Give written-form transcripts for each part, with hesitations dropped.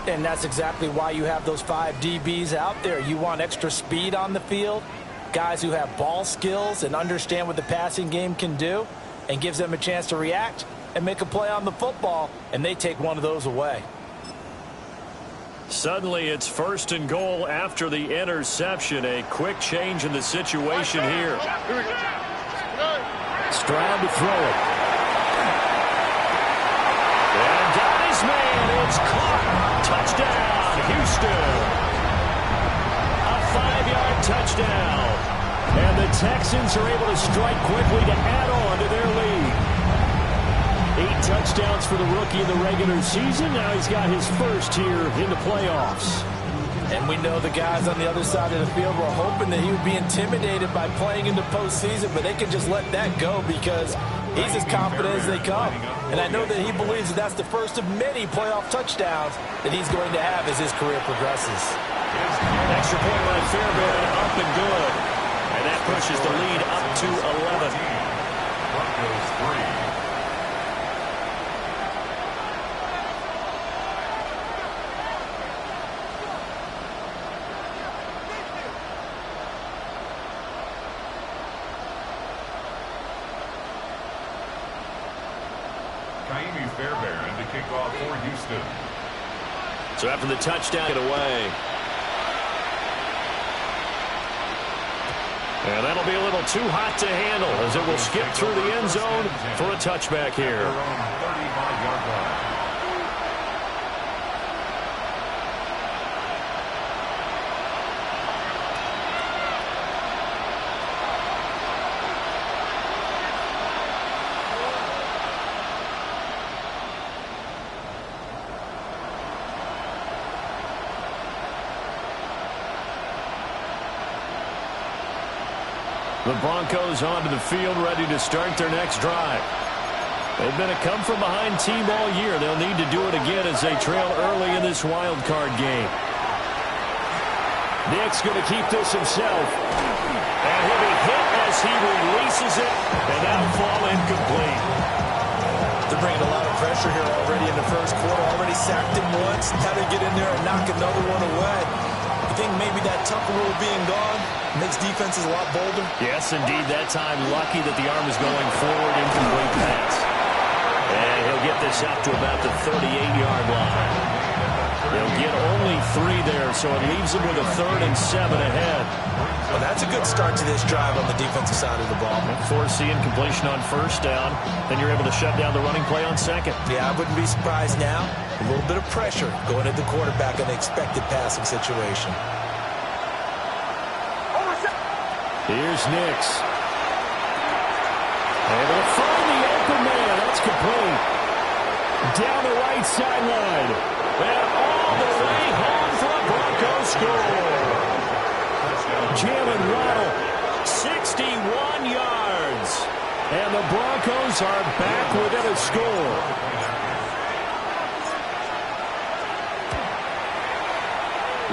And that's exactly why you have those 5 DBs out there. You want extra speed on the field, guys who have ball skills and understand what the passing game can do, and gives them a chance to react and make a play on the football, and they take one of those away. Suddenly it's 1st and goal after the interception. A quick change in the situation here. Stroud to throw it. And got his man. It's caught. Touchdown, Houston. A 5-yard touchdown. And the Texans are able to strike quickly to add on to their lead. 8 touchdowns for the rookie in the regular season. Now he's got his first here in the playoffs. And we know the guys on the other side of the field were hoping that he would be intimidated by playing in the postseason, but they can just let that go because he's as confident as they come. And I know that he believes that that's the first of many playoff touchdowns that he's going to have as his career progresses. Extra point by Fairbairn, up and good. And that pushes the lead up to 11. Broncos 3. Fairbairn to kick off for Houston. So after the touchdown, get away. And that'll be a little too hot to handle as it will skip through the end zone for a touchback here. 35-yard line. The Broncos onto the field, ready to start their next drive. They've been a come-from-behind team all year. They'll need to do it again as they trail early in this wild card game. Nick's going to keep this himself. And he'll be hit as he releases it, and that'll fall incomplete. They're bringing a lot of pressure here already in the first quarter. Already sacked him once. How to get in there and knock another one away. I think maybe that Tucker rule being gone makes defenses a lot bolder. Yes, indeed. That time, lucky that the arm is going forward, incomplete pass. And he'll get this out to about the 38-yard line. They'll get only 3 there, so it leaves them with a 3rd and 7 ahead. Well, that's a good start to this drive on the defensive side of the ball. Forcing completion on 1st down, then you're able to shut down the running play on 2nd. Yeah, I wouldn't be surprised now. A little bit of pressure going at the quarterback in the expected passing situation. Here's Nix. Able to find the open man. That's complete. Down the right sideline. And all the way home for a Broncos score. Jalen Waddle, 61 yards. And the Broncos are back within a score.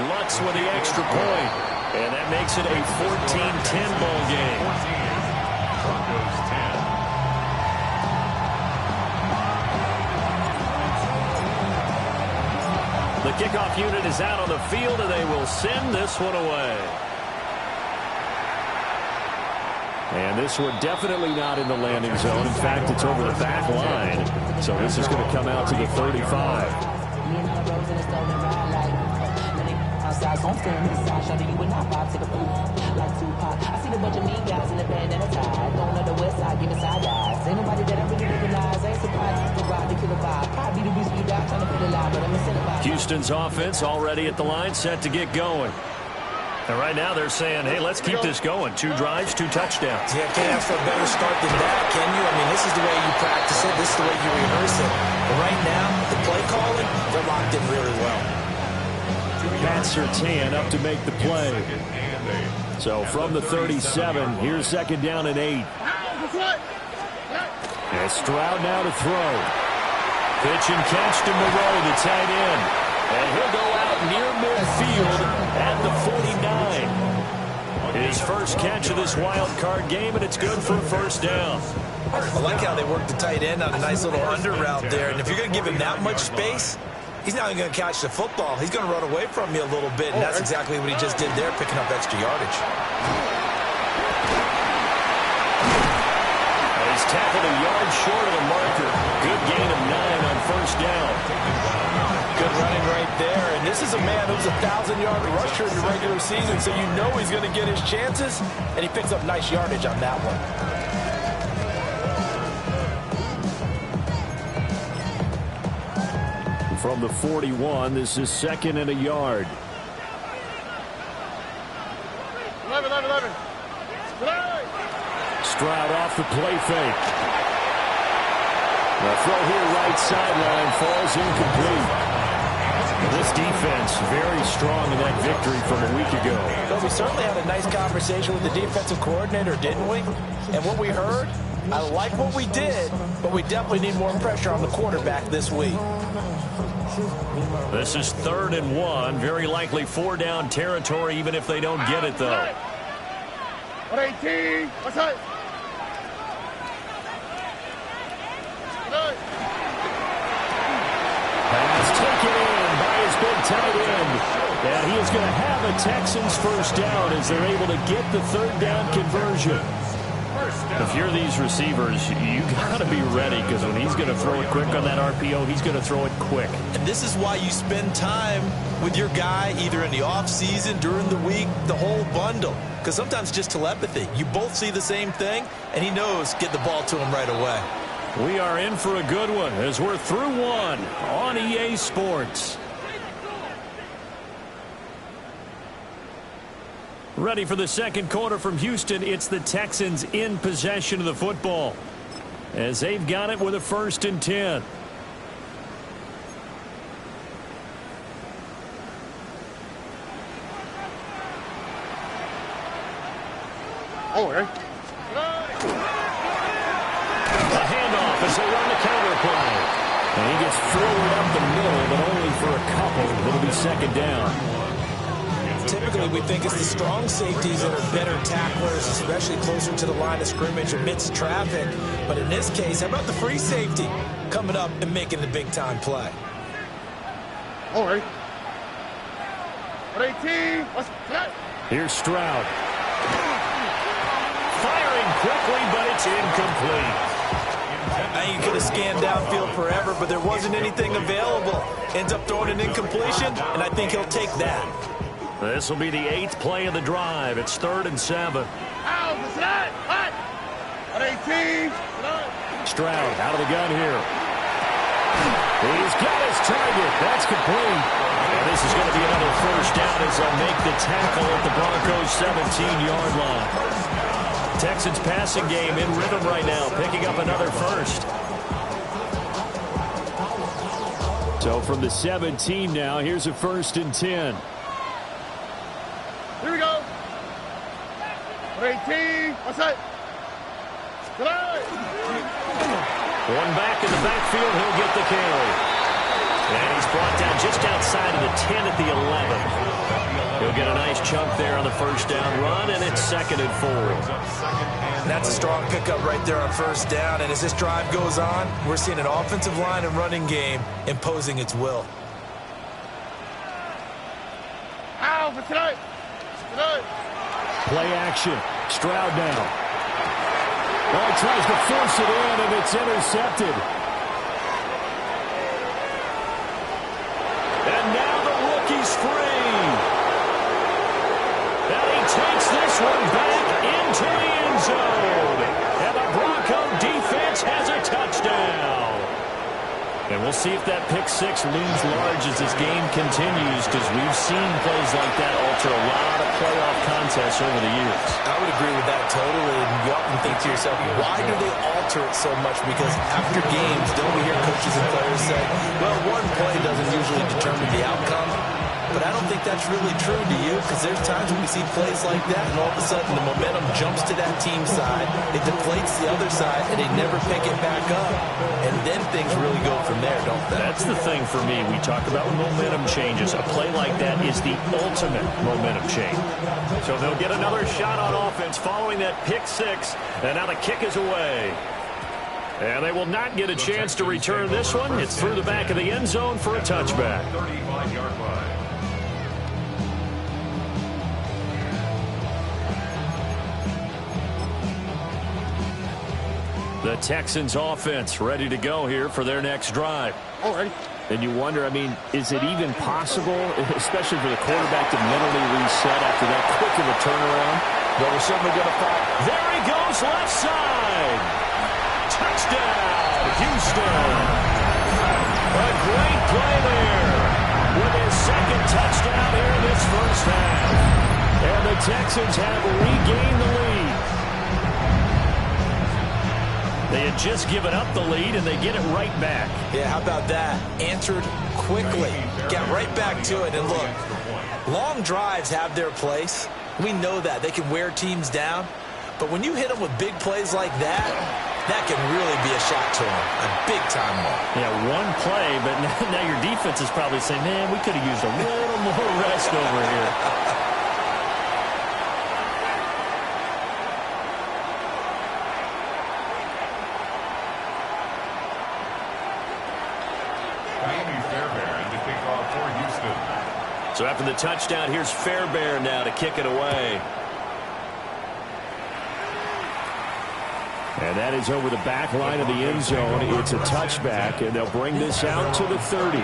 Lutz with the extra point. And that makes it a 14-10 ball game. Broncos 10. The kickoff unit is out on the field, and they will send this one away. And this one definitely not in the landing zone. In fact, it's over the back line. So this is going to come out to the 35. Houston's offense already at the line, set to get going. And right now they're saying, hey, let's keep this going. 2 drives, 2 touchdowns. Yeah, can't ask for a better start than that, can you? I mean, this is the way you practice it. This is the way you rehearse it. But right now, the play calling, they're locked in really well. Pat Surtain up to make the play. So from the 37, here's 2nd down and 8. And Stroud now to throw. Pitch and catch to Moreau, the tight end. And he'll go out near midfield at the 49. His first catch of this wild card game, and it's good for a 1st down. I like how they work the tight end on a nice little under route there. And if you're going to give him that much space, He's not even going to catch the football. He's going to run away from you a little bit, and that's exactly what he just did there, picking up extra yardage. He's tackled a yard short of the marker. Good gain of 9 on first down. Good running right there, and this is a man who's a 1,000-yard rusher in the regular season, so you know he's going to get his chances, and he picks up nice yardage on that one. From the 41, this is 2nd and a yard. 11. Stroud off the play fake. The throw here right sideline falls incomplete. This defense very strong in that victory from a week ago. Well, we certainly had a nice conversation with the defensive coordinator, didn't we? And what we heard, I like what we did, but we definitely need more pressure on the quarterback this week. This is 3rd and 1. Very likely 4-down territory, even if they don't get it, though. 18. What's that? Pass taken in by his big tight end. And he is going to have a Texans first down as they're able to get the 3rd down conversion. If you're these receivers, you got to be ready, because when he's going to throw it quick on that RPO, he's going to throw it quick. And this is why you spend time with your guy either in the offseason, during the week, the whole bundle. Because sometimes just telepathy. You both see the same thing, and he knows get the ball to him right away. We are in for a good one as we're through one on EA Sports. Ready for the second quarter from Houston. It's the Texans in possession of the football as they've got it with a 1st and 10. A handoff as they run the counter play. And he gets forward up the middle, but only for a couple. It'll be 2nd down. Typically, we think it's the strong safeties that are better tacklers, especially closer to the line of scrimmage amidst traffic. But in this case, how about the free safety coming up and making the big-time play? 18. What's that? Here's Stroud. Firing quickly, but it's incomplete. I think he could have scanned downfield forever, but there wasn't anything available. Ends up throwing an incompletion, and I think he'll take that. This will be the 8th play of the drive. It's 3rd and 7. What's that? What? 18. Stroud out of the gun here. He's got his target. That's complete. And this is going to be another first down as they'll make the tackle at the Broncos' 17-yard line. Texans passing game in rhythm right now, picking up another first. So from the 17 now, here's a 1st and 10. Here we go. 18. What's that? One back in the backfield, he'll get the carry. And he's brought down just outside of the 10 at the 11. He'll get a nice chunk there on the first down run, and it's 2nd and 4. That's a strong pickup right there on first down. And as this drive goes on, we're seeing an offensive line and running game imposing its will. Play action. Stroud now. Oh, he tries to force it in, and it's intercepted. And now the rookie's free. And he takes this one back into the end zone. And the Bronco defense has a touchdown. And we'll see if that pick six looms large as this game continues, because we've seen plays like that alter a lot of playoff contests over the years. I would agree with that totally. And you often think to yourself, why do they alter it so much? Because after games, don't we hear coaches and players say, well, one play doesn't usually determine the outcome. But I don't think that's really true to you, because there's times when we see plays like that, and all of a sudden the momentum jumps to that team side, it deflates the other side, and they never pick it back up. And then things really go from there, don't they? That's the thing for me. We talk about momentum changes. A play like that is the ultimate momentum change. So they'll get another shot on offense following that pick six, and now the kick is away. And they will not get a chance to return this one. It's through the back of the end zone for a touchback. 35-yard line. The Texans offense ready to go here for their next drive. Already. And you wonder, I mean, is it even possible, especially for the quarterback, to mentally reset after that quick of a turnaround? But we're certainly going to find. There he goes, left side. Touchdown, Houston. A great play there with his second touchdown here in this first half. And the Texans have regained the lead. They had just given up the lead, and they get it right back. Yeah, how about that? Answered quickly. Got right back to it. And look, long drives have their place. We know that. They can wear teams down. But when you hit them with big plays like that, that can really be a shot to them. A big-time one. Yeah, one play, but now your defense is probably saying, man, we could have used a little more rest over here. So after the touchdown, here's Fairbairn now to kick it away. And that is over the back line of the end zone. It's a touchback, and they'll bring this out to the 30.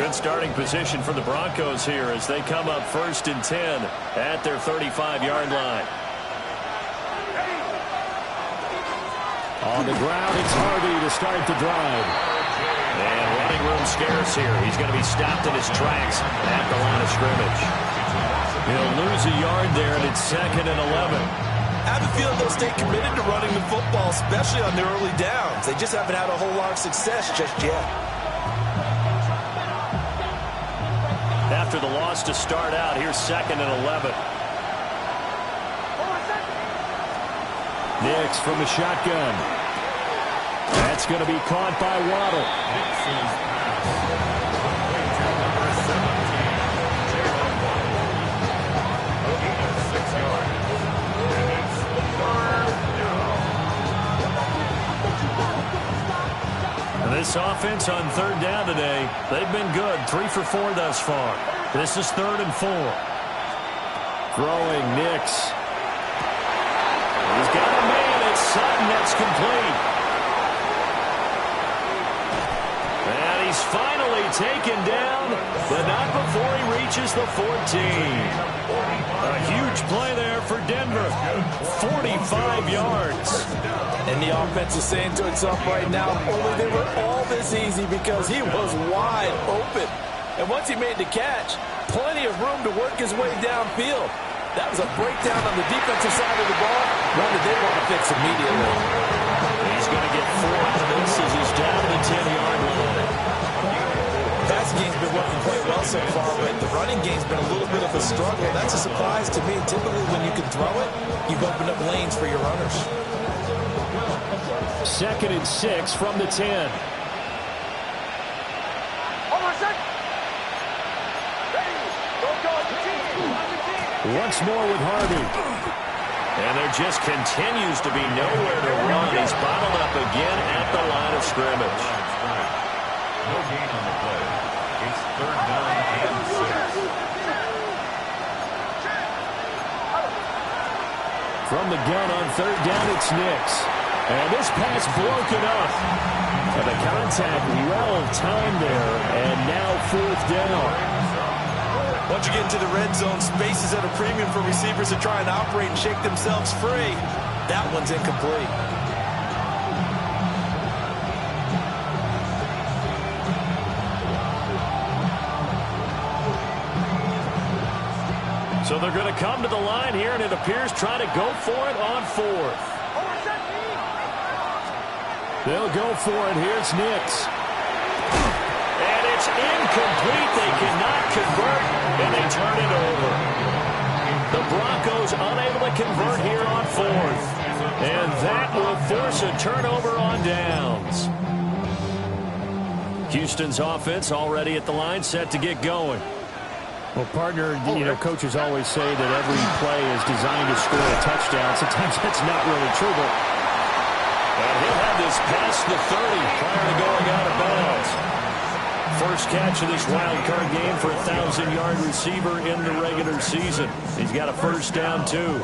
Good starting position for the Broncos here as they come up 1st and 10 at their 35-yard line. On the ground, it's Harvey to start the drive. And running room scarce here. He's going to be stopped in his tracks at the line of scrimmage. He'll lose a yard there, and it's 2nd and 11. I have a feeling they'll stay committed to running the football, especially on their early downs. They just haven't had a whole lot of success just yet. After the loss to start out, here's 2nd and 11. Nix from the shotgun. That's going to be caught by Waddle. And this offense on 3rd down today, they've been good. 3 for 4 thus far. This is 3rd and 4. Throwing Nix. He's got a man. It's Sutton. That's complete. And he's finally taken down, but not before he reaches the 14. A huge play there for Denver. 45 yards. And the offense is saying to itself right now, only they were all this easy because he was wide open. And once he made the catch, plenty of room to work his way downfield. That was a breakdown on the defensive side of the ball, one that they want to fix immediately. He's going to get 4 out of this as he's down to the 10-yard line. Passing game's been working quite well so far, but the running game's been a little bit of a struggle. That's a surprise to me. Typically, when you can throw it, you've opened up lanes for your runners. 2nd and 6 from the 10. Once more with Harvey. And there just continues to be nowhere to run. He's bottled up again at the line of scrimmage. No gain on the play. It's 3rd down and 6. From the gun on 3rd down, it's Nix. And this pass broken up. And the contact well timed there. And now 4th down. Once you get into the red zone, space is at a premium for receivers to try and operate and shake themselves free. That one's incomplete. So they're going to come to the line here, and it appears trying to go for it on 4th. They'll go for it. Here's Nix. And it's incomplete. They cannot convert, and they turn it over. The Broncos unable to convert here on 4th. And that will force a turnover on downs. Houston's offense already at the line, set to get going. Well, partner, coaches always say that every play is designed to score a touchdown. Sometimes that's not really true, but he'll have this past the 30 prior to going out of bounds. First catch of this wild card game for a 1,000-yard receiver in the regular season. He's got a first down, too.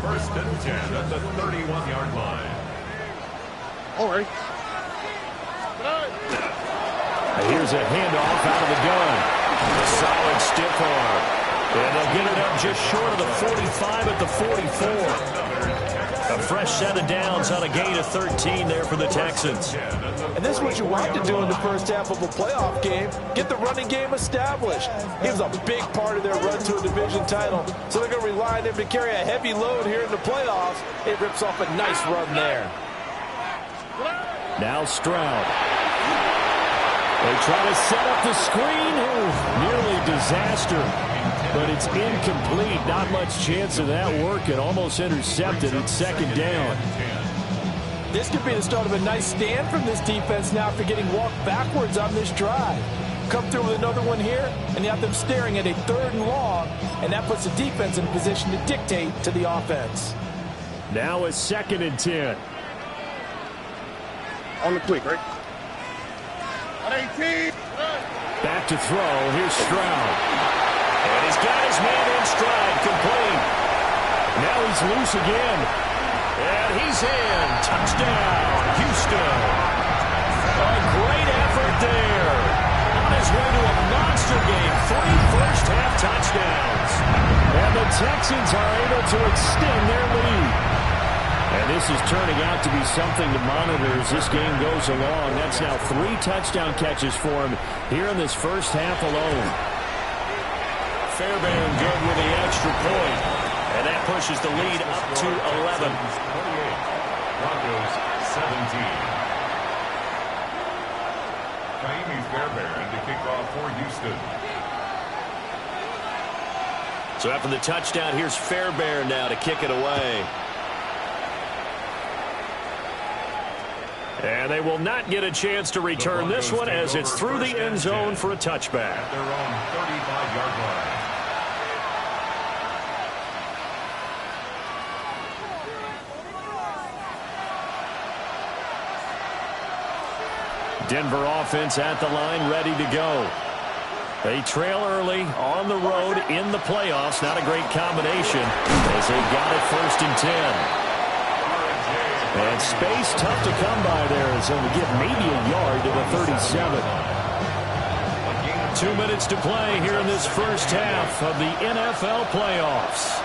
First and 10 at the 31-yard line. All right. Here's a handoff out of the gun. A solid stiff arm. And they'll get it up just short of the 45 at the 44. A fresh set of downs on a gain of 13 there for the Texans. And this is what you want to do in the first half of a playoff game. Get the running game established. He was a big part of their run to a division title. So they're going to rely on him to carry a heavy load here in the playoffs. It rips off a nice run there. Now Stroud. They try to set up the screen. Nearly disaster. But it's incomplete. Not much chance of that working. Almost intercepted. It's second down. This could be the start of a nice stand from this defense now after getting walked backwards on this drive. Come through with another one here, and you have them staring at a 3rd and long, and that puts the defense in a position to dictate to the offense. Now it's 2nd and 10. On the quick, right? On 18. Back to throw. Here's Stroud. And he's got his man in stride. Complete. Now he's loose again. And he's in. Touchdown, Houston. A great effort there. On his way to a monster game. 3 first-half touchdowns. And the Texans are able to extend their lead. And this is turning out to be something to monitor as this game goes along. That's now 3 touchdown catches for him here in this first half alone. Fairbairn good with the extra point. And that pushes the lead up to 11. 28. Broncos 17. Kaimi Fairbairn to kick off for Houston. So after the touchdown, here's Fairbairn now to kick it away. And they will not get a chance to return this one as it's through the end zone for a touchback. At their own 35-yard line. Denver offense at the line, ready to go. They trail early on the road in the playoffs. Not a great combination as they got it 1st and 10. And space tough to come by there as they'll get maybe a yard to the 37. 2 minutes to play here in this first half of the NFL playoffs.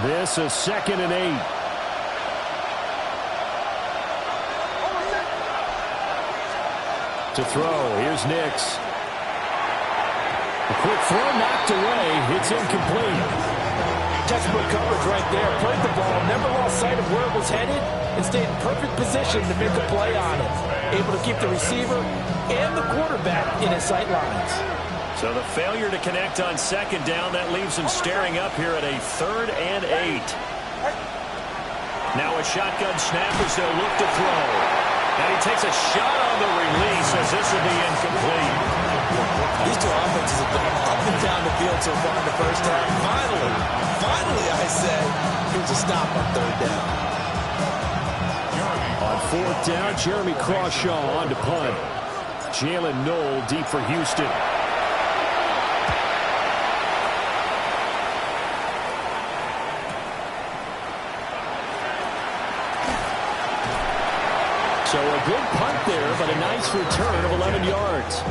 This is 2nd and 8. To throw, here's Nix. A quick throw knocked away. It's incomplete. Textbook coverage right there. Played the ball, never lost sight of where it was headed, and stayed in perfect position to make a play on it. Able to keep the receiver and the quarterback in his sight lines. So the failure to connect on 2nd down, that leaves him staring up here at a 3rd and 8. Now a shotgun snap as they'll look to throw. And he takes a shot on the release as this will be incomplete. These two offenses have gone up and down the field so far in the first half. Finally, I say, here's a stop on 3rd down. On 4th down, Jeremy Crawshaw on to punt. Jalen Knoll deep for Houston. So a good punt there, but a nice return of 11 yards.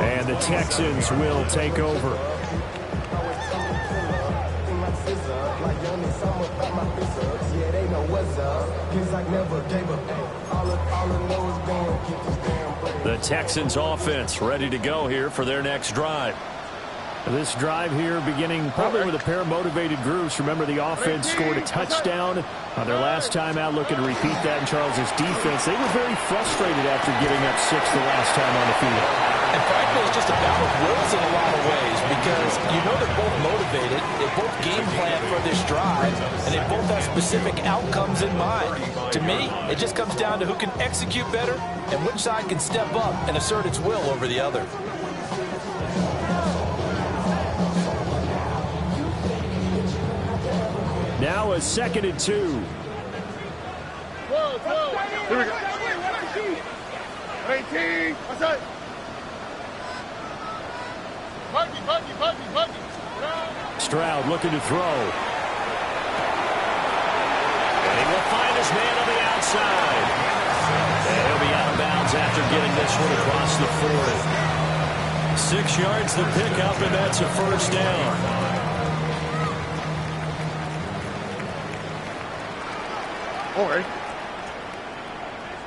And the Texans will take over. The Texans offense ready to go here for their next drive. This drive here beginning probably with a pair of motivated groups. Remember, the offense scored a touchdown on their last time out, looking to repeat that in Charles's defense. They were very frustrated after giving up 6 the last time on the field. And frankly, it's just a battle of wills in a lot of ways because you know they're both motivated, they both game plan for this drive, and they both have specific outcomes in mind. To me, it just comes down to who can execute better and which side can step up and assert its will over the other. Now a 2nd and 2. Here we go. 18. What's that? Buggy. Stroud looking to throw. And he will find his man on the outside. And he'll be out of bounds after getting this one across the 40. 6 yards the pickup, and that's a first down. All right.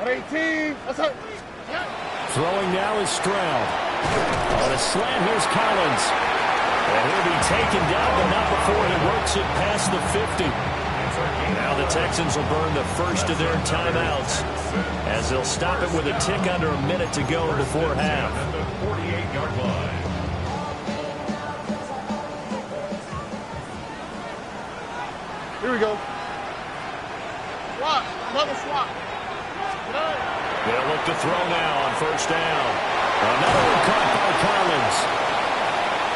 18. What's that? Throwing now is Stroud. On a slant, here's Collins. And he'll be taken down, but not before he works it past the 50. Now the Texans will burn the first of their timeouts as they'll stop it with a tick under a minute to go before half. At the 48-yard line. Here we go. Swap. Another swap. They'll look to throw now on first down. Another one caught by Collins.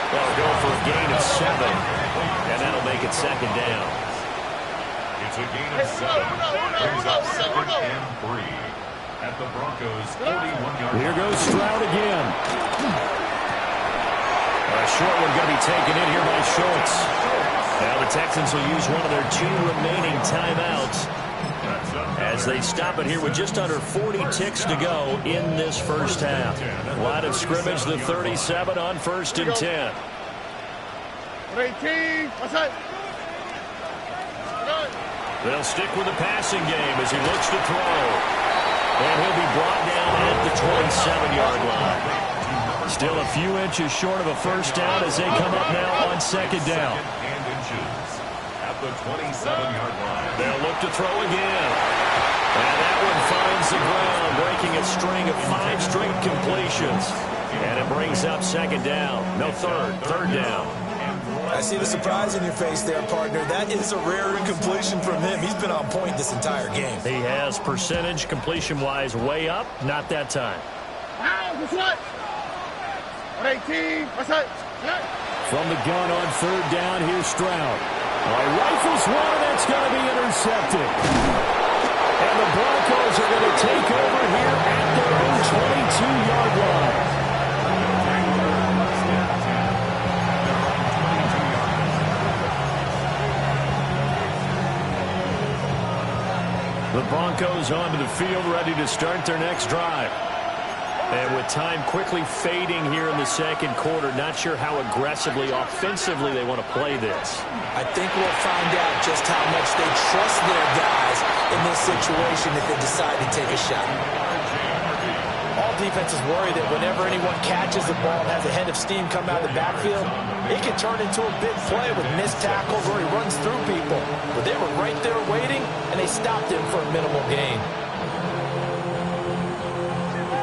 They'll go for a gain of 7, and that'll make it 2nd down. It's a gain of 7. Brings up 2nd and 3 at the Broncos' 41-yard line. Here goes Stroud again. A short one going to be taken in here by Schultz. Now the Texans will use one of their 2 remaining timeouts as they stop it here with just under 40 ticks to go in this first half. Line of scrimmage, the 37 on 1st and 10. 18. What's that? They'll stick with the passing game as he looks to throw. And he'll be brought down at the 27-yard line. Still a few inches short of a first down as they come up now on 2nd down. And inches at the 27-yard line. They'll look to throw again. And that one finds the ground, breaking a string of 5 straight completions. And it brings up 2nd down. No, third down. I see the surprise in your face there, partner. That is a rare incompletion from him. He's been on point this entire game. He has percentage completion-wise way up. Not that time. What's that? 18. What's that? From the gun on 3rd down, here's Stroud. Rifles one, that's going to be intercepted. And the Broncos are going to take over here at their own 22-yard line. The Broncos onto the field, ready to start their next drive. And with time quickly fading here in the 2nd quarter, not sure how aggressively, offensively they want to play this. I think we'll find out just how much they trust their guys in this situation if they decide to take a shot. All defenses worry that whenever anyone catches the ball and has a head of steam come out of the backfield, it can turn into a big play with missed tackles where he runs through people. But they were right there waiting, and they stopped him for a minimal gain.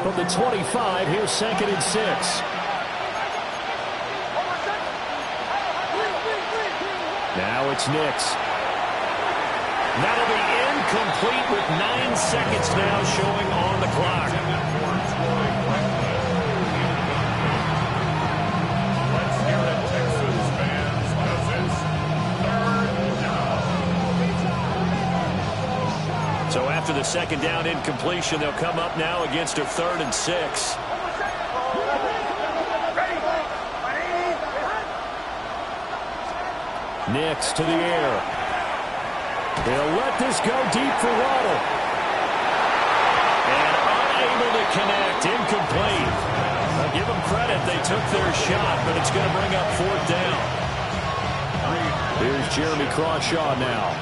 From the 25, here's 2nd and 6. Now it's Nix. That'll be incomplete with 9 seconds now showing on the clock. Let's hear it, Texas fans, because it's 3rd down. So after the 2nd down incompletion, they'll come up now against a 3rd and 6. Nix to the air. They'll let this go deep for Waddle. And unable to connect, incomplete. I'll give them credit, they took their shot, but it's going to bring up 4th down. Here's Jeremy Crawshaw now,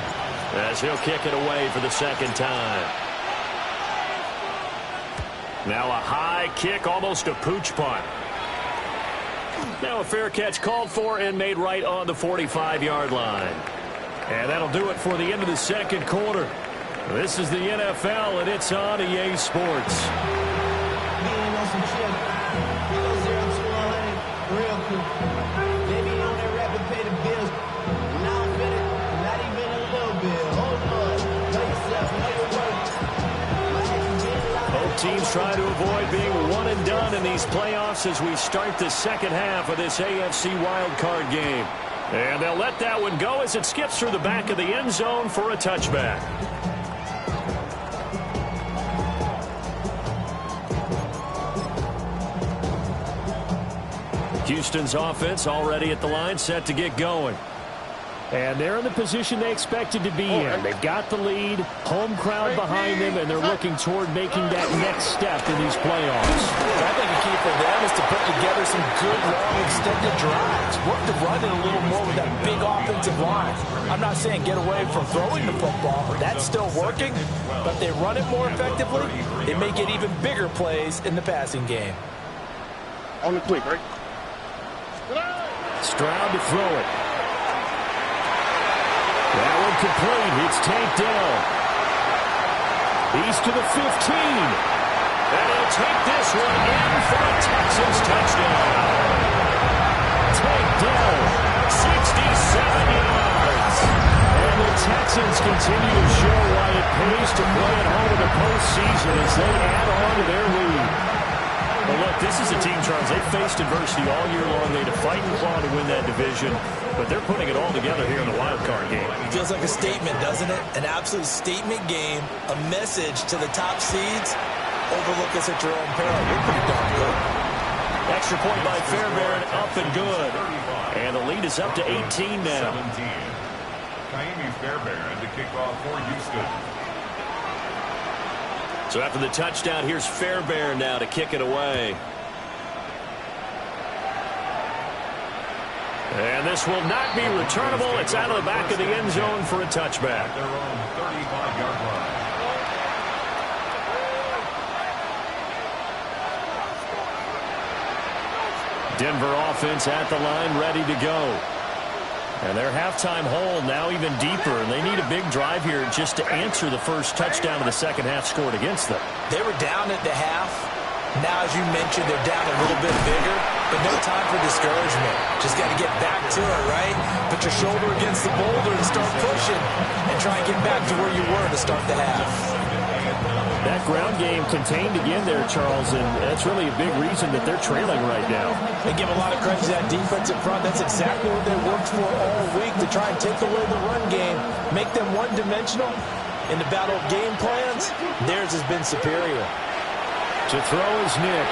as he'll kick it away for the 2nd time. Now a high kick, almost a pooch punt. Now a fair catch called for and made right on the 45-yard line. And that'll do it for the end of the second quarter. This is the NFL, and it's on EA Sports. Both teams try to avoid being one and done in these playoffs as we start the second half of this AFC wildcard game. And they'll let that one go as it skips through the back of the end zone for a touchback. Houston's offense already at the line, set to get going. And they're in the position they expected to be in. They've got the lead, home crowd behind them, and they're looking toward making that next step in these playoffs. I think the key for them is to put together some good, long, extended drives. Work the run in a little more with that big offensive line. I'm not saying get away from throwing the football. That's still working. But if they run it more effectively, they may get even bigger plays in the passing game. On the quick, right? Stroud to throw it. That one complete. It's Tank Dell. He's to the 15. And he'll take this one in for a Texans touchdown. Tank Dell, 67 yards. And the Texans continue to show why it pays to play at home in the postseason as they add on to their lead. Well, look, this is a team, Charles, they've faced adversity all year long. They had to fight and claw to win that division, but they're putting it all together here in the wild card game. Feels like a statement, doesn't it? An absolute statement game, a message to the top seeds. Overlook us at your own peril. We're pretty darn good. Extra point by Fairbairn, up and good. And the lead is up to 18 now. 17. Kaimi Fairbairn to kick off for Houston. So after the touchdown, here's Fairbairn now to kick it away. And this will not be returnable. It's out of the back of the end zone for a touchback. Their own 35-yard line. Denver offense at the line, ready to go. And their halftime hole now even deeper, and they need a big drive here just to answer the first touchdown of the second half scored against them. They were down at the half. Now, as you mentioned, they're down a little bit bigger, but no time for discouragement. Just got to get back to it, right? Put your shoulder against the boulder and start pushing and try and get back to where you were to start the half. That ground game contained again there, Charles, and that's really a big reason that they're trailing right now. They give a lot of credit to that defensive front. That's exactly what they worked for all week, to try and take away the run game, make them one-dimensional. In the battle of game plans, theirs has been superior. To throw is Nix.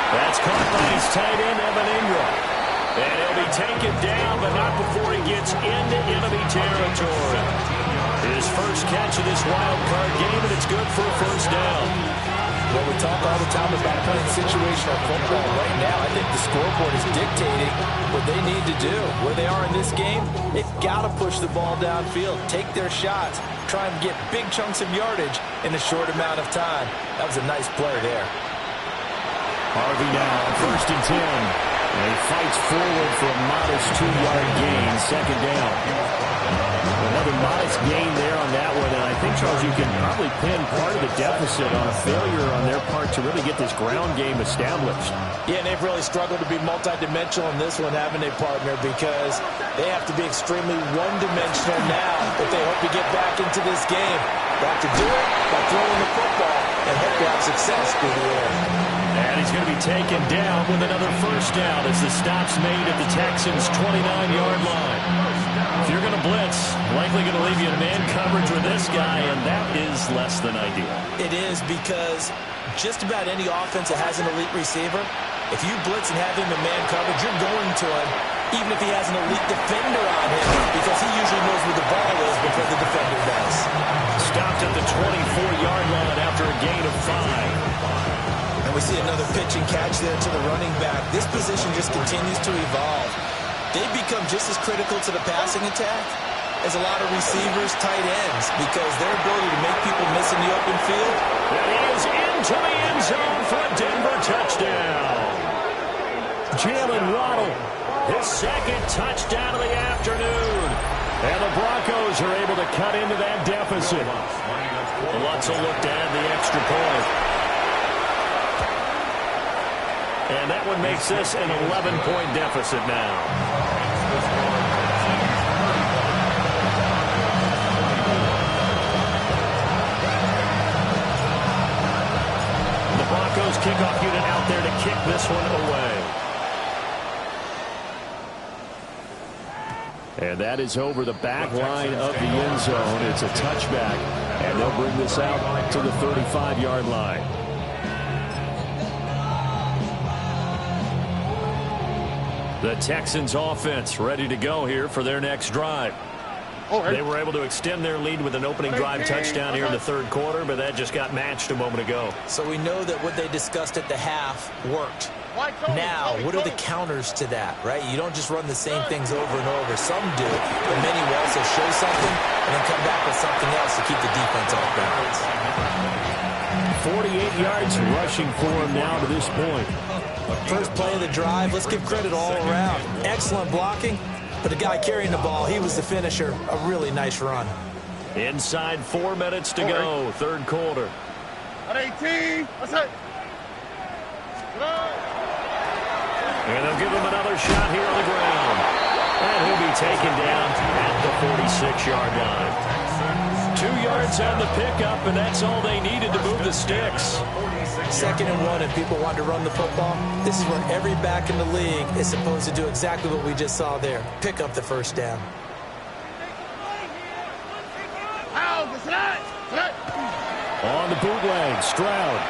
That's caught by his tight end, Evan Ingram. And he'll be taken down, but not before he gets into enemy territory. His first catch of this wild card game, and it's good for a first down. Well, we talk all the time about playing situational football. Right now, I think the scoreboard is dictating what they need to do. Where they are in this game, they've got to push the ball downfield, take their shots, try and get big chunks of yardage in a short amount of time. That was a nice play there. Harvey now on 1st and 10. And he fights forward for a modest 2-yard gain, second down. Another modest gain there on that one, and I think, Charles, you can probably pin part of the deficit on a failure on their part to really get this ground game established. Yeah, and they've really struggled to be multidimensional in this one, haven't they, partner? Because they have to be extremely one-dimensional now if they hope to get back into this game. They have to do it by throwing the football and hope to have success through the air. And he's going to be taken down with another first down as the stop's made at the Texans' 29-yard line. If you're going to blitz, likely going to leave you in man coverage with this guy, and that is less than ideal. It is, because just about any offense that has an elite receiver, if you blitz and have him in man coverage, you're going to him, even if he has an elite defender on him, because he usually knows where the ball is before the defender does. Stopped at the 24-yard line after a gain of 5. And we see another pitch and catch there to the running back. This position just continues to evolve. They've become just as critical to the passing attack as a lot of receivers, tight ends, because their ability to make people miss in the open field. And he is into the end zone for a Denver touchdown. His second touchdown of the afternoon. And the Broncos are able to cut into that deficit. Lutz will look to add the extra point. And that one makes this an 11-point deficit now. The Broncos kickoff unit out there to kick this one away. And that is over the back line of the end zone. It's a touchback. And they'll bring this out to the 35-yard line. The Texans offense ready to go here for their next drive. They were able to extend their lead with an opening drive touchdown here in the third quarter, but that just got matched a moment ago. So we know that what they discussed at the half worked. Now, what are the counters to that, right? You don't just run the same things over and over. Some do, but many will also show something and then come back with something else to keep the defense off balance. 48 yards rushing for him now to this point. First play of the drive, let's give credit all around. Excellent blocking, but the guy carrying the ball, he was the finisher. A really nice run. Inside 4 minutes to go, third quarter. At 18, what's that? And they'll give him another shot here on the ground. And he'll be taken down at the 46-yard line. 2 yards on the pickup, and that's all they needed to move the sticks. 2nd and 1, and people want to run the football. This is where every back in the league is supposed to do exactly what we just saw there. Pick up the first down. On the bootleg, Stroud.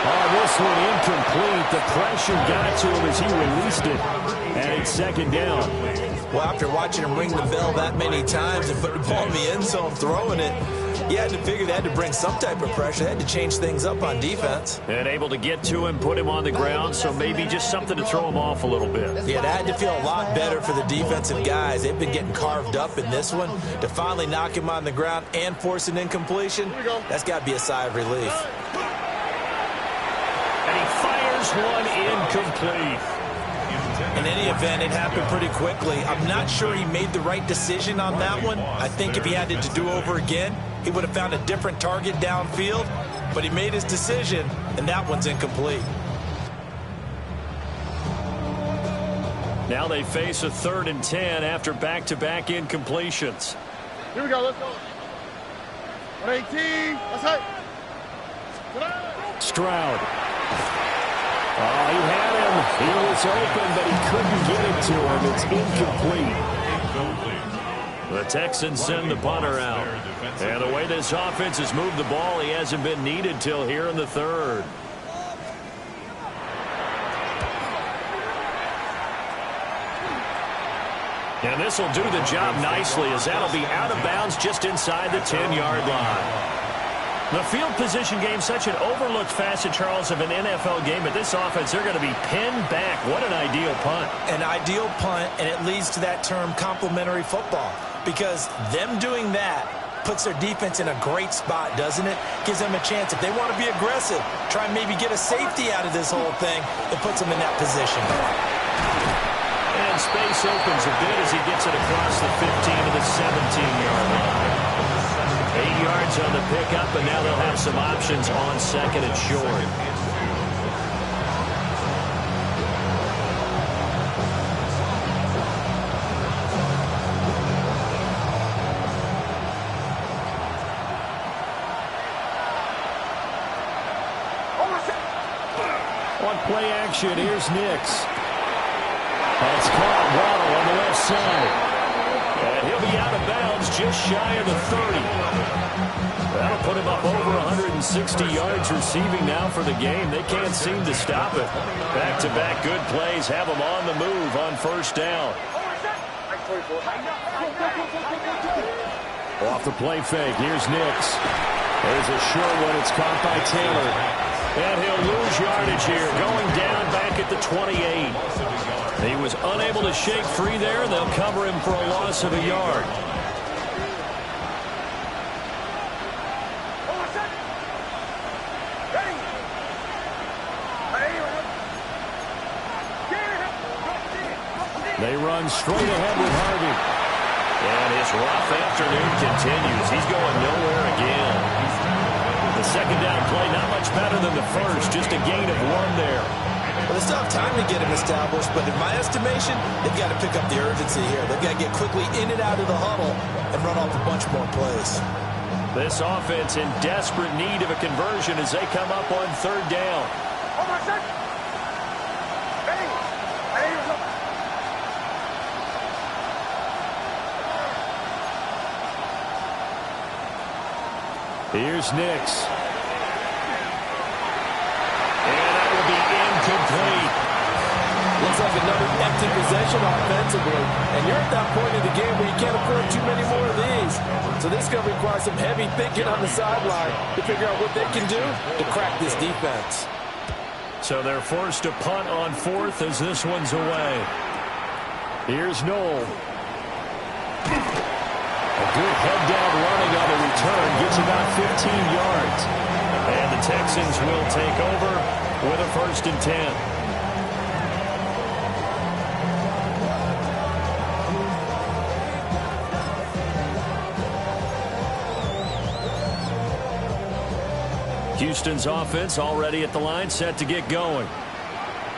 Oh, this one incomplete. The pressure got to him as he released it. And it's 2nd down. Well, after watching him ring the bell that many times and put the ball in the end zone, throwing it, you had to figure they had to bring some type of pressure. They had to change things up on defense. And able to get to him, put him on the ground, so maybe just something to throw him off a little bit. Yeah, that had to feel a lot better for the defensive guys. They've been getting carved up in this one. To finally knock him on the ground and force an incompletion, that's got to be a sigh of relief. And he fires one incomplete. In any event, it happened pretty quickly. I'm not sure he made the right decision on that one. I think if he had to do over again, he would have found a different target downfield. But he made his decision, and that one's incomplete. Now they face a 3rd and 10 after back-to-back incompletions. Here we go, let's go. 18, let's hit. Stroud. Oh, he had him. He was open, but he couldn't get it to him. It's incomplete. The Texans send the punter out. And the way this offense has moved the ball, he hasn't been needed till here in the 3rd. And this will do the job nicely, as that'll be out of bounds just inside the 10-yard line. The field position game, such an overlooked facet, Charles, of an NFL game. But this offense, they're going to be pinned back. What an ideal punt. An ideal punt, and it leads to that term complementary football. Because them doing that puts their defense in a great spot, doesn't it? Gives them a chance. If they want to be aggressive, try and maybe get a safety out of this whole thing, it puts them in that position. And space opens a bit as he gets it across the 15 to the 17-yard line. 8 yards on the pickup, and now they'll have some options on 2nd and short. On play action, here's Nix. That's caught. Waddle on the left side. And he'll be out of bounds just shy of the 30. That'll put him up over 160 yards receiving now for the game. They can't seem to stop it. Back-to-back good plays have them on the move on 1st down. Off the play fake, here's Nix. There's a short one. It's caught by Taylor. And he'll lose yardage here, going down back at the 28. He was unable to shake free there. They'll cover him for a loss of a yard. They run straight ahead with Harvey. And his rough afternoon continues. He's going nowhere again. The second down play, not much better than the first. Just a gain of 1 there. Well, they still have time to get him established, but in my estimation, they've got to pick up the urgency here. They've got to get quickly in and out of the huddle and run off a bunch more plays. This offense in desperate need of a conversion as they come up on third down. Here's Nix. And that will be incomplete. Looks like another empty possession offensively. And you're at that point in the game where you can't afford too many more of these. So this is going to require some heavy thinking on the sideline to figure out what they can do to crack this defense. So they're forced to punt on fourth as this one's away. Here's Noel. A good head-down running on the return. Gets about 15 yards. And the Texans will take over with a 1st and 10. Houston's offense already at the line, set to get going.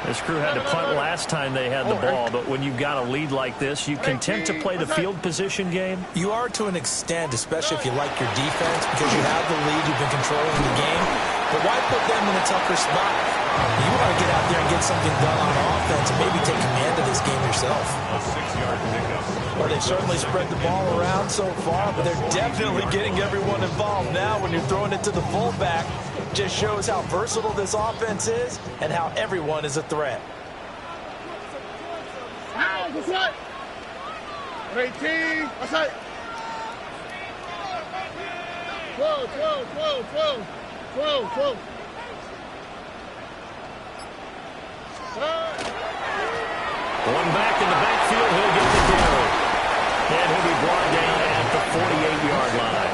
This crew had to punt last time they had the ball, but when you've got a lead like this, you content to play the field position game? You are to an extent, especially if you like your defense, because you have the lead, you've been controlling the game. But why put them in a tougher spot? You want to get out there and get something done on offense and maybe take command of this game yourself. A 6-yard pickup. Well, they've certainly spread the ball around so far, but they're definitely getting everyone involved now when you're throwing it to the fullback. Just shows how versatile this offense is and how everyone is a threat. 18, outside. 12. One back in the backfield, he'll get the carry. And he'll be brought down at the 48-yard line.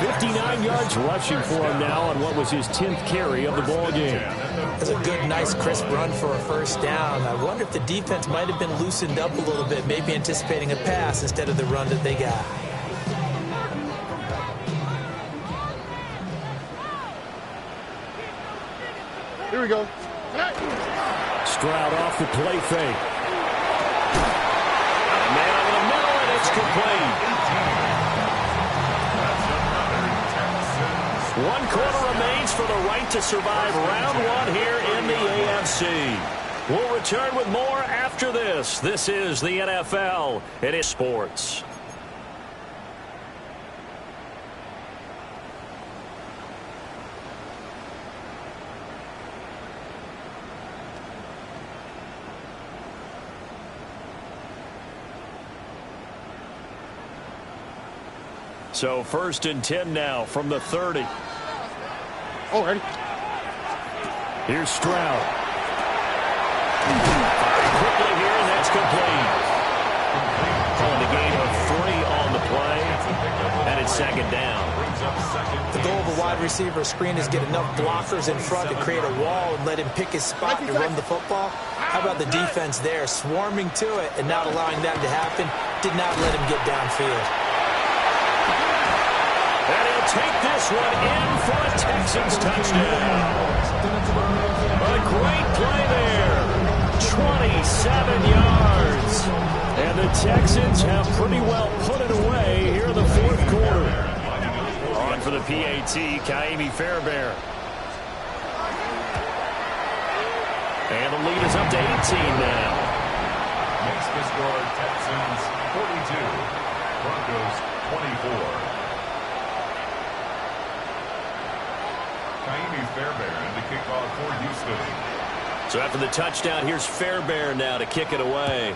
59 yards rushing for him now on what was his 10th carry of the ball game. That's a good, nice, crisp run for a first down. I wonder if the defense might have been loosened up a little bit, maybe anticipating a pass instead of the run that they got. Here we go. Stroud off the play fake. A man over the middle, and it's complete. 1 quarter remains for the right to survive round 1 here in the AFC. We'll return with more after this. This is the NFL. It is sports. So 1st and 10 now from the 30. Oh, ready. Here's Stroud. Firing quickly here, and that's complete. Calling the game of 3 on the play, and it's 2nd down. The goal of a wide receiver screen is get enough blockers in front to create a wall and let him pick his spot to run the football. How about the defense there, swarming to it and not allowing that to happen? Did not let him get downfield. And he'll take this one in for a Texans touchdown. A great play there. 27 yards. And the Texans have pretty well put it away here in the 4th quarter. On for the PAT, Ka'imi Fairbairn. And the lead is up to 18 now. Makes the score Texans 42, Broncos 24. Ka'imi Fairbairn to kick off for Houston. So after the touchdown, here's Fairbairn now to kick it away.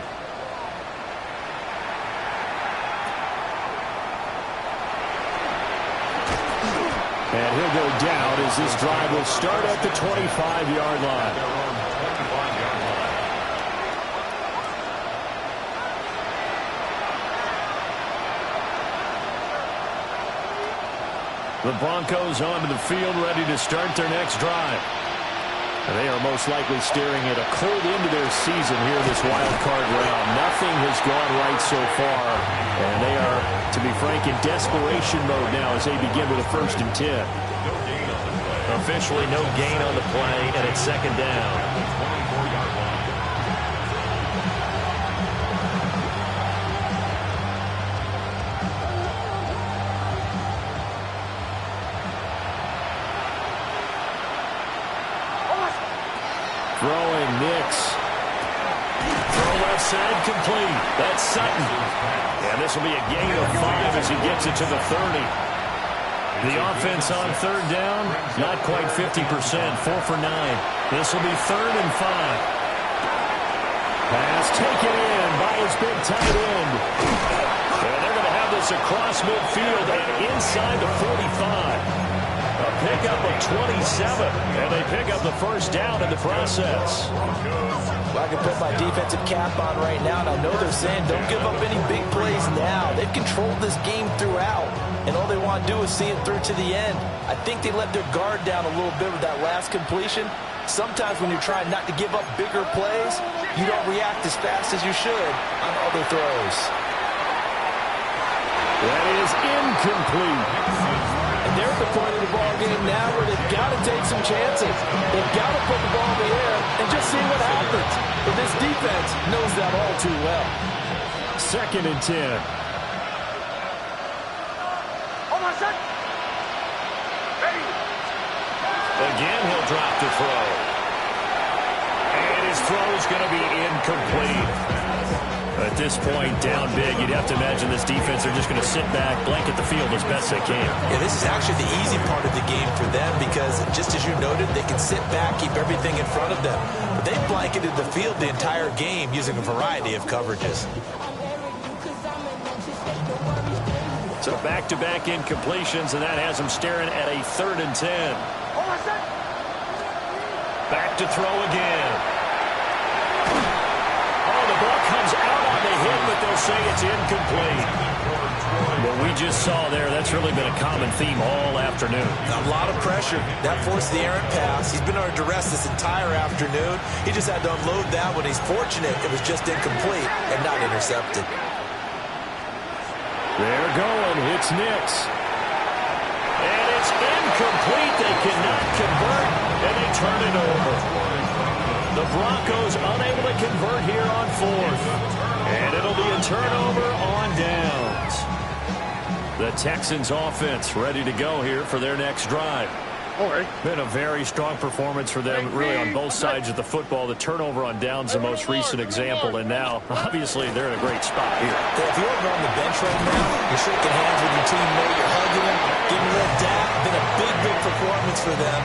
And he'll go down as this drive will start at the 25-yard line. The Broncos onto the field, ready to start their next drive. They are most likely staring at a cold end to their season here in this wild card round. Nothing has gone right so far, and they are, to be frank, in desperation mode now as they begin with a 1st and 10. Officially no gain on the play, and it's 2nd down. Throwing, Nix. Throw left side, complete. That's Sutton. And this will be a gain of 5 as he gets it to the 30. The offense on 3rd down, not quite 50%, 4 for 9. This will be 3rd and 5. Pass taken in by his big tight end. And they're going to have this across midfield and inside the 45. A pickup of 27, and they pick up the 1st down in the process. Well, I can put my defensive cap on right now, and I know they're saying don't give up any big plays now. They've controlled this game throughout, and all they want to do is see it through to the end. I think they let their guard down a little bit with that last completion. Sometimes when you're trying not to give up bigger plays, you don't react as fast as you should on other throws. That is incomplete. And they're at the point of the ball game now where they've got to take some chances. They've got to put the ball in the air and just see what happens. But this defense knows that all too well. 2nd and 10. Again, he'll drop to throw. And his throw is going to be incomplete. At this point, down big, you'd have to imagine this defense are just going to sit back, blanket the field as best they can. Yeah, this is actually the easy part of the game for them because, just as you noted, they can sit back, keep everything in front of them. But they've blanketed the field the entire game using a variety of coverages. So back-to-back incompletions, and that has them staring at a 3rd and 10. Back to throw again. Oh, the ball comes out on the hit, but they'll say it's incomplete. What we just saw there, that's really been a common theme all afternoon. A lot of pressure. That forced the errant pass. He's been under duress this entire afternoon. He just had to unload that one. He's fortunate it was just incomplete and not intercepted. They're going. It's Nix. And it's incomplete. They cannot convert, and they turn it over. The Broncos unable to convert here on 4th. And it'll be a turnover on downs. The Texans offense ready to go here for their next drive. Been a very strong performance for them, really, on both sides of the football. The turnover on downs, the most recent example, and now, obviously, they're in a great spot here. Yeah, if you're over on the bench right now, you're shaking hands with your teammate, you're hugging him, giving a little dap. Been a big, big performance for them.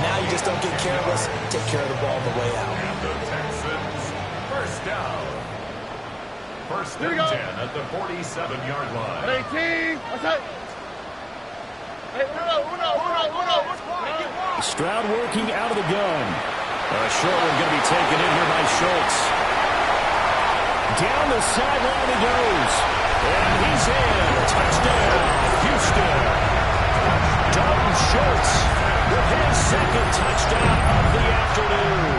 Now you just don't get careless. Take care of the ball on the way out. And the Texans, 1st down. 1st and 10 at the 47-yard line. 18. What's up? Stroud working out of the gun. A short one going to be taken in here by Schultz. Down the sideline he goes. And he's in. Touchdown, Houston. Dalton Schultz with his 2nd touchdown of the afternoon.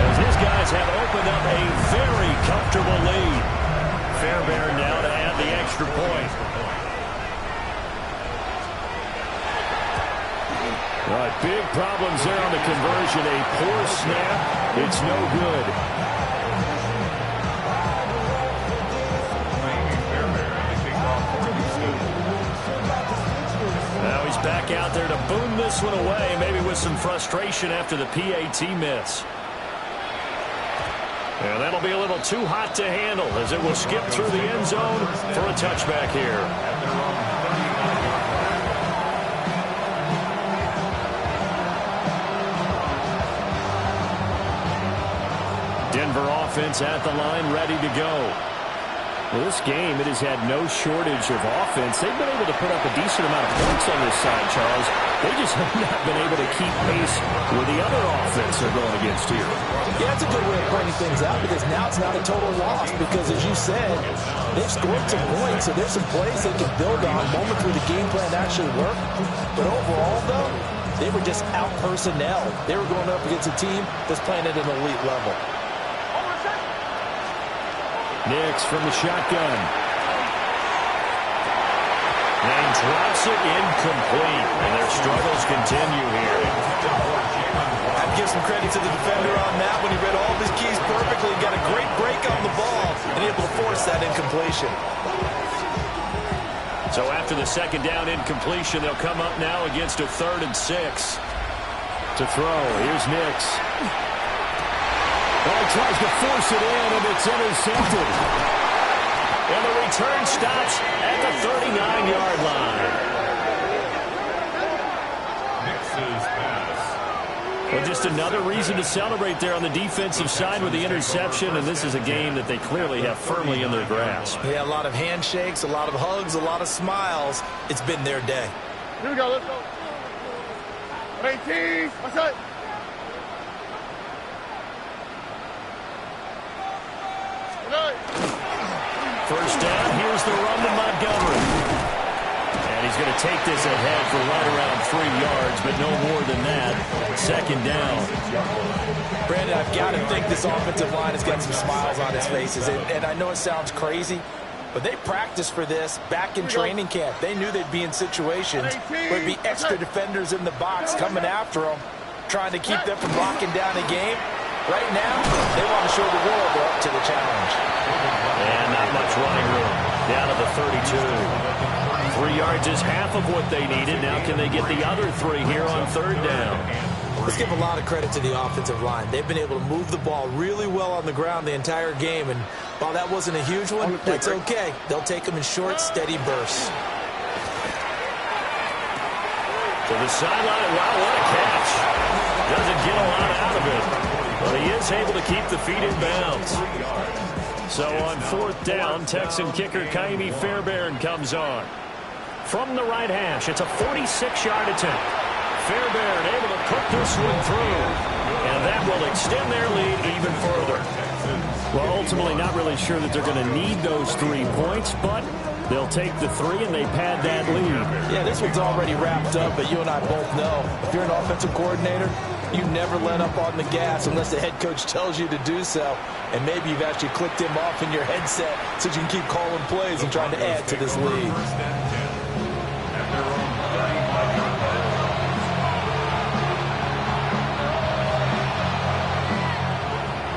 As his guys have opened up a very comfortable lead. Fairbairn now to add the extra point. All right, big problems there on the conversion. A poor snap. It's no good. Now he's back out there to boom this one away, maybe with some frustration after the PAT miss. And that'll be a little too hot to handle as it will skip through the end zone for a touchback here. Denver offense at the line, ready to go. Well, this game, it has had no shortage of offense. They've been able to put up a decent amount of points on this side, Charles. They just have not been able to keep pace with the other offense they're going against here. Yeah, that's a good way of pointing things out because now it's not a total loss because, as you said, they've scored some points, so there's some plays they can build on, moments where the game plan actually worked. But overall, though, They were just out personnel. They were going up against a team that's playing at an elite level. Nix from the shotgun. And drops it incomplete. And their struggles continue here. I'd give some credit to the defender on that when he read all of his keys perfectly and got a great break on the ball and able to force that incompletion. So after the second down incompletion, they'll come up now against a 3rd and 6. To throw, here's Nix. Well, he tries to force it in, and it's intercepted. And the return stops at the 39-yard line. Nix's pass. Well, just another reason to celebrate there on the defensive side with the interception, and this is a game that they clearly have firmly in their grasp. Yeah, a lot of handshakes, a lot of hugs, a lot of smiles. It's been their day. Here we go, let's go. 18, what's up? First down, here's the run to Montgomery. And he's going to take this ahead for right around 3 yards, but no more than that. Second down. Brandon, I've got to think this offensive line has got some smiles on its faces. And I know it sounds crazy, but they practiced for this back in training camp. They knew they'd be in situations where there'd be extra defenders in the box coming after them, trying to keep them from locking down a game. Right now, they want to show the world they're up to the challenge. And not much running room. Down to the 32. 3 yards is half of what they needed. Now can they get the other 3 here on 3rd down? Let's give a lot of credit to the offensive line. They've been able to move the ball really well on the ground the entire game. And while that wasn't a huge one, that's okay. They'll take them in short, steady bursts. To the sideline. Wow, what a catch. Doesn't get a lot out of it. But he is able to keep the feet in bounds. So on 4th down, Texan kicker Ka'imi Fairbairn comes on. From the right hash, it's a 46-yard attempt. Fairbairn able to put this one through. And that will extend their lead even further. Well, ultimately not really sure that they're going to need those 3 points, but they'll take the 3 and they pad that lead. Yeah, this one's already wrapped up, but you and I both know if you're an offensive coordinator, you never let up on the gas unless the head coach tells you to do so. And maybe you've actually clicked him off in your headset so you can keep calling plays and trying to add to this lead.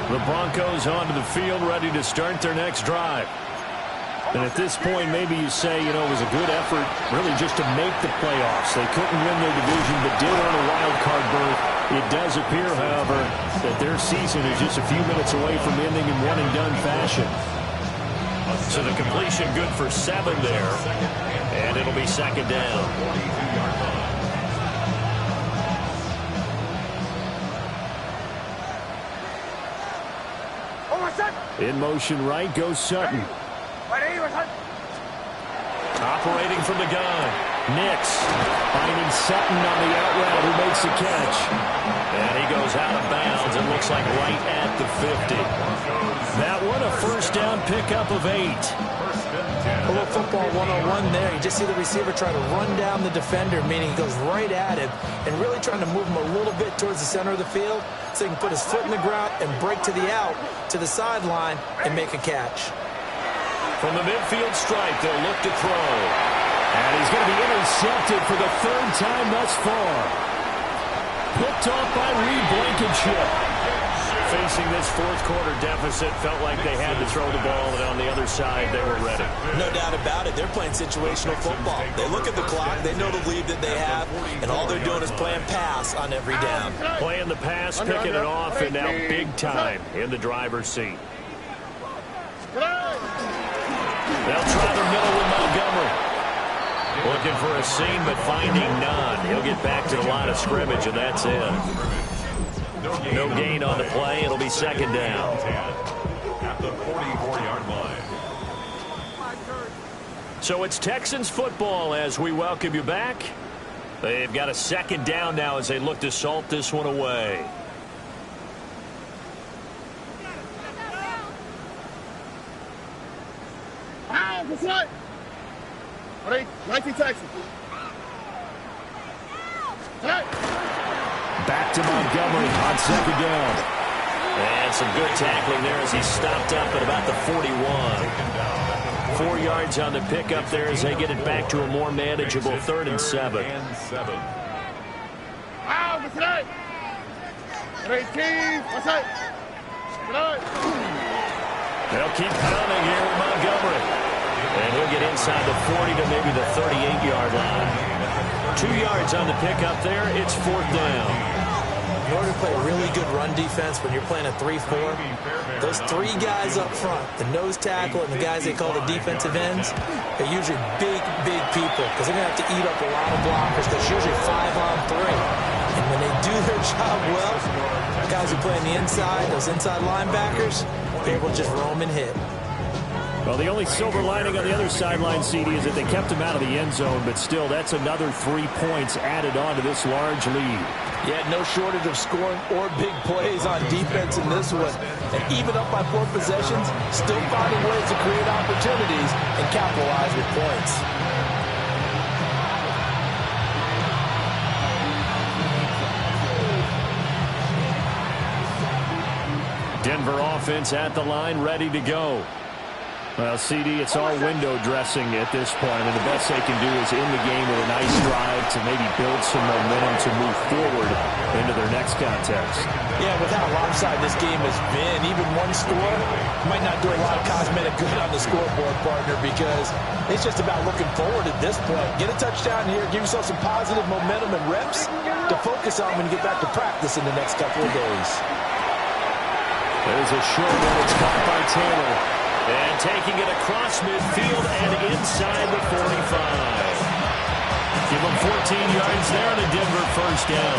The Broncos onto the field, ready to start their next drive. And at this point, maybe you say, you know, it was a good effort really just to make the playoffs. They couldn't win their division, but did earn a wild card berth. It does appear, however, that their season is just a few minutes away from ending in one-and-done fashion. So the completion good for 7 there, and it'll be 2nd down. In motion right goes Sutton. Operating from the gun. Nix Finding Sutton on the out route who makes the catch. And he goes out of bounds. It looks like right at the 50. That one a 1st down pickup of 8. A little football 101 there. You just see the receiver try to run down the defender, meaning he goes right at him and really trying to move him a little bit towards the center of the field so he can put his foot in the ground and break to the out, to the sideline, and make a catch. From the midfield stripe, they'll look to throw. And he's going to be intercepted for the 3rd time thus far. Picked off by Reed Blankenship. Facing this 4th quarter deficit, felt like they had to throw the ball, and on the other side, they were ready. No doubt about it. They're playing situational football. They look at the clock. They know the lead that they have, and all they're doing is playing pass on every down. Playing the pass, picking it off, and now big time in the driver's seat. They'll try the middle with Montgomery. Looking for a seam, but finding none. He'll get back to the line of scrimmage, and that's it. No gain on the play. It'll be 2nd down. At the 44-yard line. So it's Texans football as we welcome you back. They've got a 2nd down now as they look to salt this one away. What's that? All right, 19 Texans. All right. to Montgomery on second down. And some good tackling there as he stopped up at about the 41. 4 yards on the pickup there as they get it back to a more manageable 3rd and 7. They'll keep pounding here with Montgomery. And he'll get inside the 40 to maybe the 38-yard line. 2 yards on the pickup there. It's 4th down. In order to play a really good run defense when you're playing a 3-4, those 3 guys up front, the nose tackle and the guys they call the defensive ends, they're usually big, big people because they're going to have to eat up a lot of blockers because it's usually 5-on-3. And when they do their job well, the guys who play on the inside, those inside linebackers, they're able to just roam and hit. Well, the only silver lining on the other sideline, CD, is that they kept him out of the end zone, but still, that's another 3 points added on to this large lead. Yeah, no shortage of scoring or big plays on defense in this one. And even up by 4 possessions, still finding ways to create opportunities and capitalize with points. Denver offense at the line, ready to go. Well, CD, it's all window dressing at this point, and the best they can do is in the game with a nice drive to maybe build some momentum to move forward into their next contest. Yeah, with how lopsided this game has been, even one score might not do a lot of cosmetic good on the scoreboard, partner, because it's just about looking forward at this point. Get a touchdown here, give yourself some positive momentum and reps to focus on when you get back to practice in the next couple of days. There's a short one. It's caught by Taylor. And taking it across midfield and inside the 45. Give them 14 yards there and a Denver first down.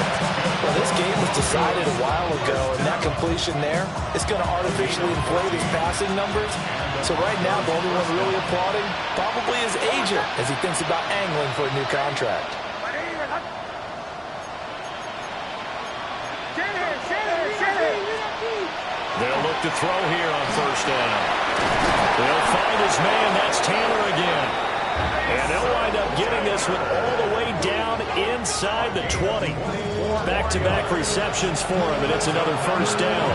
Well, this game was decided a while ago, and that completion there is going to artificially inflate his passing numbers. So right now, the only one really applauding probably his agent as he thinks about angling for a new contract. They'll look to throw here on first down. They'll find his man. That's Taylor again. And they'll wind up getting this one all the way down inside the 20. Back-to-back receptions for him, and it's another first down.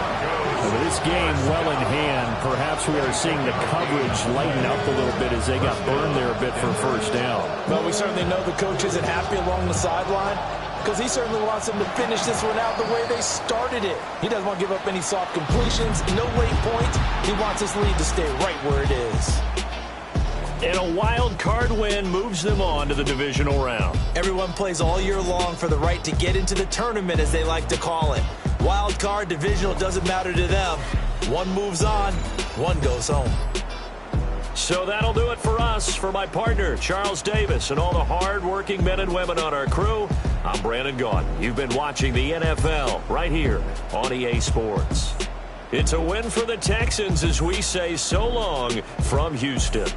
With this game well in hand, perhaps we are seeing the coverage lighten up a little bit as they got burned there a bit for first down. Well, we certainly know the coach isn't happy along the sideline because he certainly wants them to finish this one out the way they started it. He doesn't want to give up any soft completions, no late points. He wants this lead to stay right where it is. And a wild card win moves them on to the divisional round. Everyone plays all year long for the right to get into the tournament, as they like to call it. Wild card, divisional, doesn't matter to them. One moves on, one goes home. So that'll do it for us. For my partner, Charles Davis, and all the hard-working men and women on our crew, I'm Brandon Gaudin. You've been watching the NFL right here on EA Sports. It's a win for the Texans as we say so long from Houston.